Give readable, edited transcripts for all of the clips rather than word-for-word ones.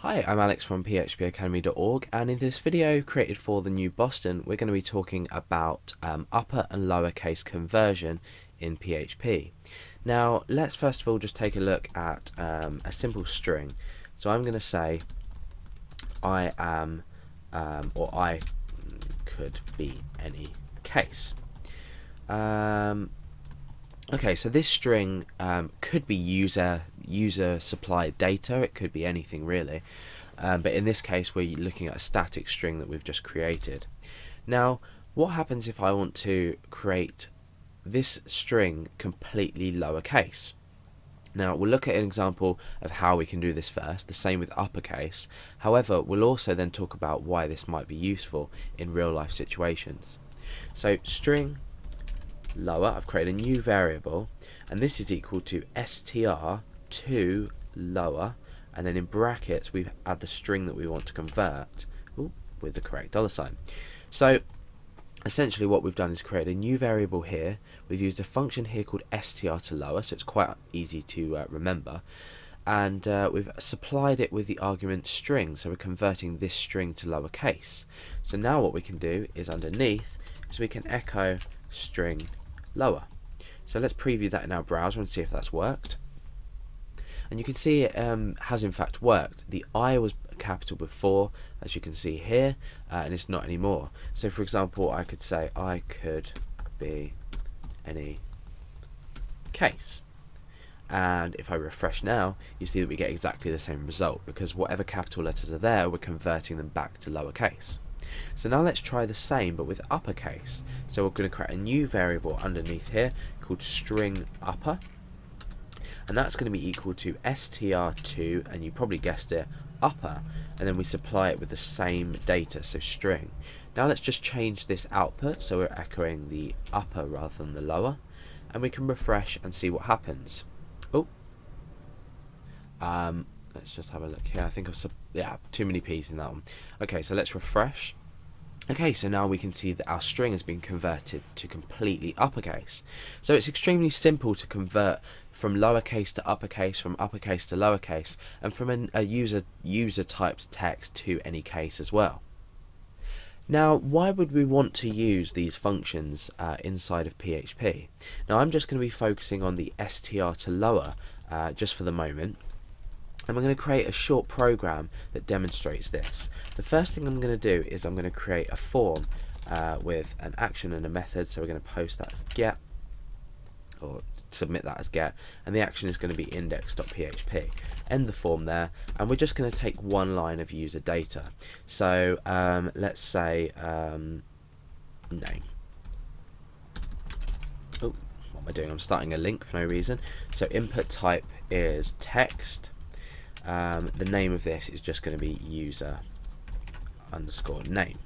Hi, I'm Alex from phpacademy.org, and in this video created for the new Boston, we're going to be talking about upper and lowercase conversion in PHP. Now, let's first of all just take a look at a simple string. So I'm going to say I am, or I could be any case. Okay, so this string could be user supplied data. It could be anything really, but in this case we're looking at a static string that we've just created. Now, what happens if I want to create this string completely lowercase? Now, we'll look at an example of how we can do this first, the same with uppercase. However, we'll also then talk about why this might be useful in real life situations. So string lower, I've created a new variable, and this is equal to str2 lower, and then in brackets we add the string that we want to convert with the correct $sign. So essentially what we've done is create a new variable here. We've used a function here called str to lower, so it's quite easy to remember, and we've supplied it with the argument string, so we're converting this string to lowercase. So now what we can do is underneath is we can echo string lower. So let's preview that in our browser and see if that's worked. And you can see it has in fact worked. The I was capital before, as you can see here, and it's not anymore. So for example, I could say I could be any case. And if I refresh now, you see that we get exactly the same result, because whatever capital letters are there, we're converting them back to lowercase. So now let's try the same but with uppercase. So we're going to create a new variable underneath here called string upper, and that's going to be equal to str2, and you probably guessed it, upper, and then we supply it with the same data, so string. Now let's just change this output so we're echoing the upper rather than the lower, and we can refresh and see what happens. Let's just have a look here. I think I've too many P's in that one. Okay, so let's refresh. Okay, so now we can see that our string has been converted to completely uppercase. So it's extremely simple to convert from lowercase to uppercase, from uppercase to lowercase, and from a user typed text to any case as well. Now, why would we want to use these functions inside of PHP? Now, I'm just going to be focusing on the str to lower just for the moment. And we're going to create a short program that demonstrates this. The first thing I'm going to do is I'm going to create a form with an action and a method. So we're going to post that as get, or submit that as get, and the action is going to be index.php. End the form there, and we're just going to take one line of user data. So let's say name. Oh, what am I doing? I'm starting a link for no reason. So input type is text. The name of this is just going to be user underscore name,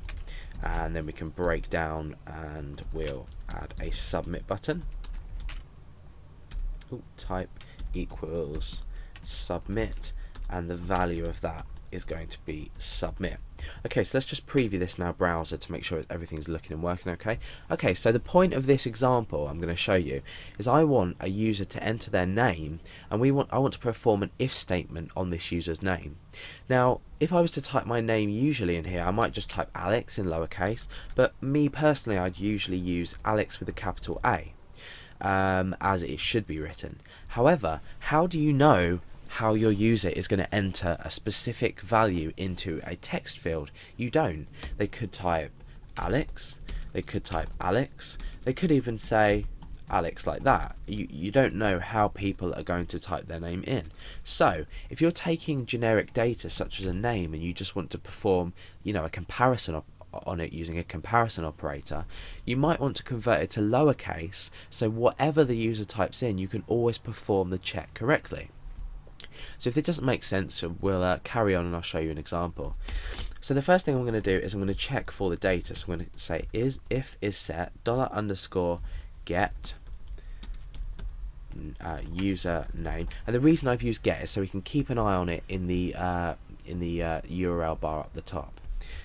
and then we can break down and we'll add a submit button. Type equals submit, and the value of that is going to be submit. Okay, so let's just preview this in our browser to make sure everything's looking and working okay. Okay, so the point of this example I'm going to show you is I want a user to enter their name, and I want to perform an if statement on this user's name. Now, if I was to type my name usually in here, I might just type Alex in lowercase, but me personally, I'd usually use Alex with a capital A, as it should be written. However, how do you know how your user is going to enter a specific value into a text field? You don't. They could type Alex, they could type Alex, they could even say Alex like that. You don't know how people are going to type their name in. So if you're taking generic data such as a name and you just want to perform, a comparison on it using a comparison operator, you might want to convert it to lowercase, so whatever the user types in, you can always perform the check correctly. So if it doesn't make sense, we'll carry on and I'll show you an example. So the first thing I'm going to do is I'm going to check for the data. So I'm going to say if is set $_ get user name, and the reason I've used get is so we can keep an eye on it in the URL bar up the top.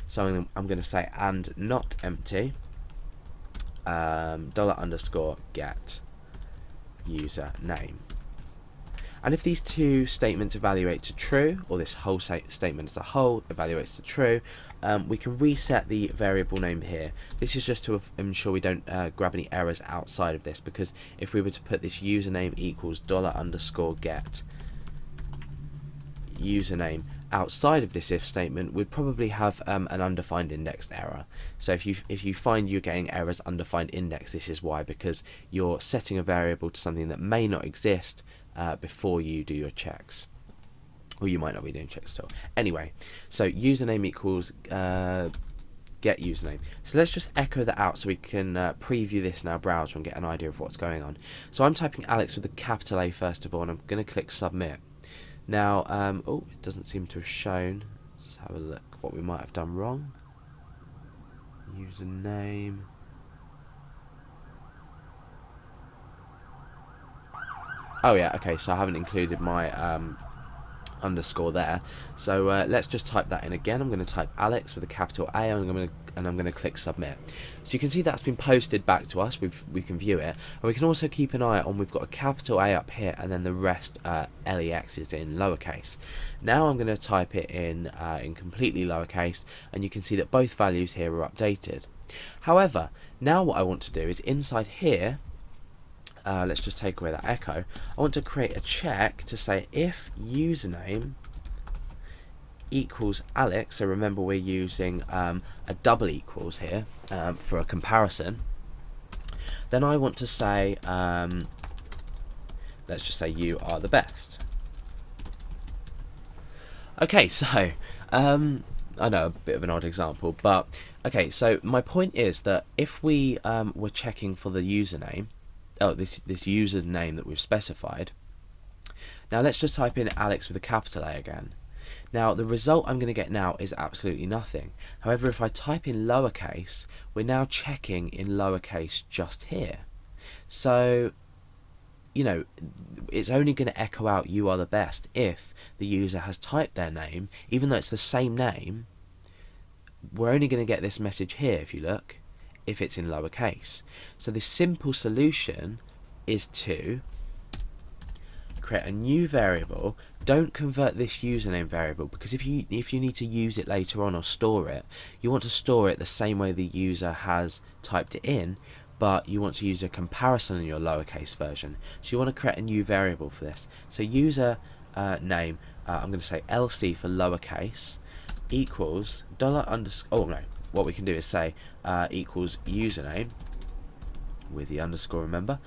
So I'm going to say and not empty $_ get user name. And if these two statements evaluate to true, or this whole statement as a whole evaluates to true, we can reset the variable name here. This is just to ensure we don't grab any errors outside of this, because if we were to put this username equals $_get username outside of this if statement, we'd probably have an undefined indexed error. So if you find you're getting errors undefined index, this is why, because you're setting a variable to something that may not exist before you do your checks, or you might not be doing checks at all. Anyway, so username equals get username. So let's just echo that out so we can preview this in our browser and get an idea of what's going on. So I'm typing Alex with a capital A first of all, and I'm going to click submit. Now, oh, it doesn't seem to have shown. Let's have a look what we might have done wrong. Username. Oh yeah, okay, so I haven't included my underscore there. So let's just type that in again. I'm going to type Alex with a capital A, and I'm going to click submit. So you can see that's been posted back to us. We can view it, and we can also keep an eye on. We've got a capital A up here, and then the rest LEX is in lowercase. Now I'm going to type it in completely lowercase, and you can see that both values here are updated. However, now what I want to do is inside here. Let's just take away that echo. I want to create a check to say if username equals Alex, so remember we're using a double equals here for a comparison, then I want to say, let's just say you are the best. Okay, so I know a bit of an odd example, but okay, so my point is that if we were checking for the username, this user's name that we've specified. Now let's just type in Alex with a capital A again. Now the result I'm going to get now is absolutely nothing. However, if I type in lowercase, we're now checking in lowercase just here. So, you know, it's only going to echo out you are the best if the user has typed their name, even though it's the same name. We're only going to get this message here, if you look, if it's in lowercase. So the simple solution is to create a new variable. Don't convert this username variable, because if you need to use it later on or store it, you want to store it the same way the user has typed it in, but you want to use a comparison in your lowercase version. So you want to create a new variable for this. So user name, I'm going to say LC for lowercase, equals what we can do is say equals username with the underscore, remember.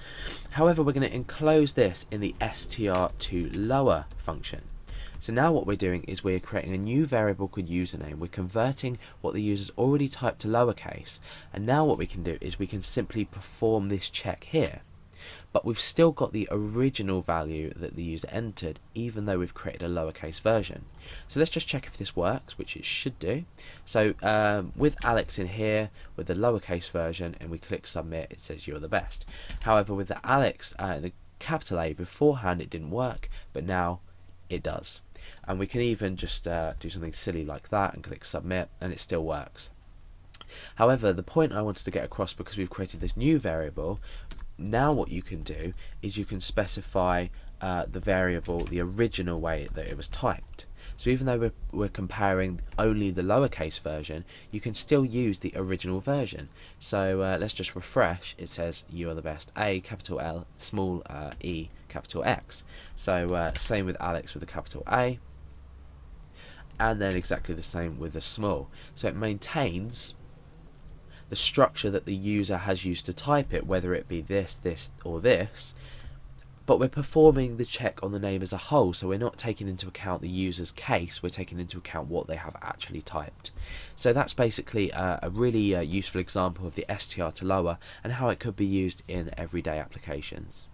However, we're going to enclose this in the str2lower function. So now what we're doing is we're creating a new variable called username. We're converting what the user's already typed to lowercase, and now what we can do is we can simply perform this check here. But we've still got the original value that the user entered, even though we've created a lowercase version. So let's just check if this works, which it should do. So with Alex in here, with the lowercase version, and we click submit, it says you're the best. However, with the Alex, the capital A beforehand, it didn't work, but now it does. And we can even just do something silly like that and click submit, and it still works. However, the point I wanted to get across, because we've created this new variable, now what you can do is you can specify the variable the original way that it was typed. So even though we're comparing only the lowercase version, you can still use the original version. So let's just refresh. It says you are the best, A capital L small e capital X. So same with Alex with a capital A, and then exactly the same with the small. So it maintains the structure that the user has used to type it, whether it be this, this, or this, but we're performing the check on the name as a whole, so we're not taking into account the user's case, we're taking into account what they have actually typed. So that's basically a really useful example of the str to lower and how it could be used in everyday applications.